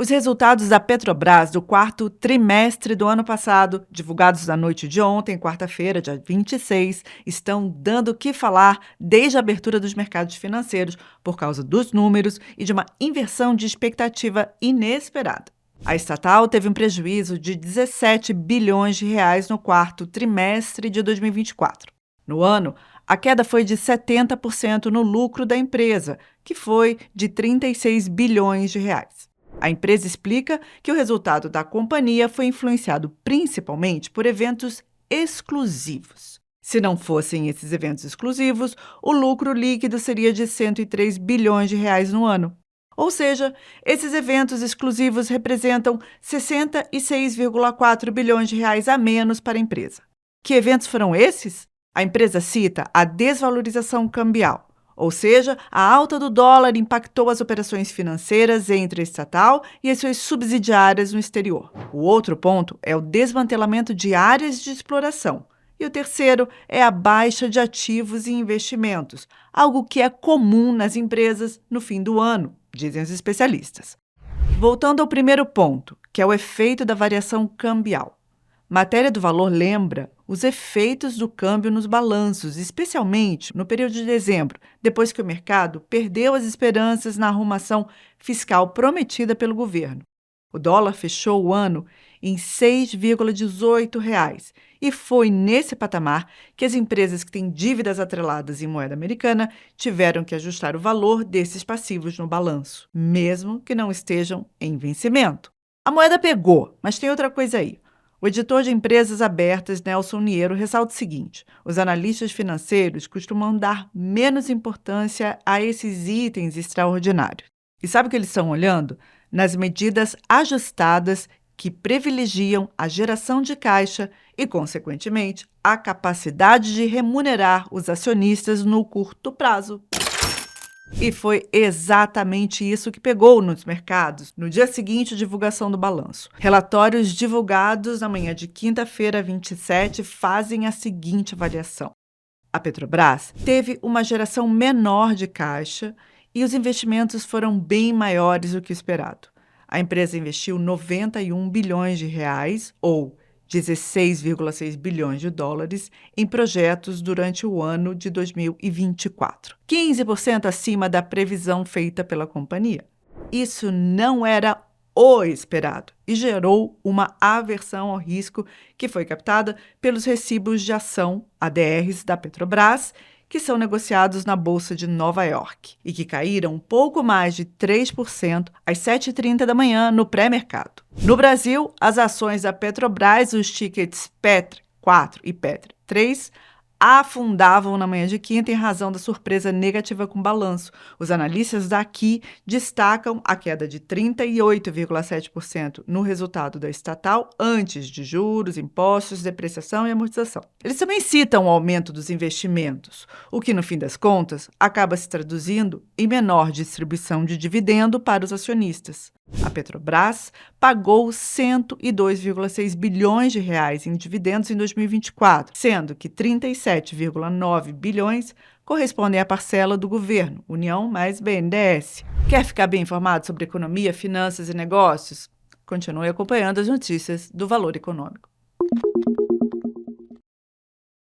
Os resultados da Petrobras do quarto trimestre do ano passado, divulgados na noite de ontem, quarta-feira, dia 26, estão dando o que falar desde a abertura dos mercados financeiros por causa dos números e de uma inversão de expectativa inesperada. A estatal teve um prejuízo de 17 bilhões de reais no quarto trimestre de 2024. No ano, a queda foi de 70% no lucro da empresa, que foi de 36 bilhões de reais. A empresa explica que o resultado da companhia foi influenciado principalmente por eventos exclusivos. Se não fossem esses eventos exclusivos, o lucro líquido seria de 103 bilhões de reais no ano. Ou seja, esses eventos exclusivos representam 66,4 bilhões de reais a menos para a empresa. Que eventos foram esses? A empresa cita a desvalorização cambial, ou seja, a alta do dólar impactou as operações financeiras entre a estatal e as suas subsidiárias no exterior. O outro ponto é o desmantelamento de áreas de exploração. E o terceiro é a baixa de ativos e investimentos, algo que é comum nas empresas no fim do ano, dizem os especialistas. Voltando ao primeiro ponto, que é o efeito da variação cambial. Matéria do Valor lembra os efeitos do câmbio nos balanços, especialmente no período de dezembro, depois que o mercado perdeu as esperanças na arrumação fiscal prometida pelo governo. O dólar fechou o ano em R$ 6,18 e foi nesse patamar que as empresas que têm dívidas atreladas em moeda americana tiveram que ajustar o valor desses passivos no balanço, mesmo que não estejam em vencimento. A moeda pegou, mas tem outra coisa aí. O editor de Empresas Abertas, Nelson Niero, ressalta o seguinte: os analistas financeiros costumam dar menos importância a esses itens extraordinários. E sabe o que eles estão olhando? Nas medidas ajustadas que privilegiam a geração de caixa e, consequentemente, a capacidade de remunerar os acionistas no curto prazo. E foi exatamente isso que pegou nos mercados no dia seguinte à divulgação do balanço. Relatórios divulgados na manhã de quinta-feira, 27, fazem a seguinte avaliação. A Petrobras teve uma geração menor de caixa e os investimentos foram bem maiores do que o esperado. A empresa investiu 91 bilhões de reais, ou 16,6 bilhões de dólares, em projetos durante o ano de 2024, 15% acima da previsão feita pela companhia. Isso não era o esperado e gerou uma aversão ao risco que foi captada pelos recibos de ação, ADRs, da Petrobras, que são negociados na Bolsa de Nova York e que caíram um pouco mais de 3% às 7h30 da manhã no pré-mercado. No Brasil, as ações da Petrobras, os tickets PETR 4 e PETR 3, afundavam na manhã de quinta em razão da surpresa negativa com o balanço. Os analistas daqui destacam a queda de 38,7% no resultado da estatal antes de juros, impostos, depreciação e amortização. Eles também citam o aumento dos investimentos, o que, no fim das contas, acaba se traduzindo em menor distribuição de dividendo para os acionistas. A Petrobras pagou 102,6 bilhões de reais em dividendos em 2024, sendo que 37,9 bilhões correspondem à parcela do governo, União mais BNDES. Quer ficar bem informado sobre economia, finanças e negócios? Continue acompanhando as notícias do Valor Econômico.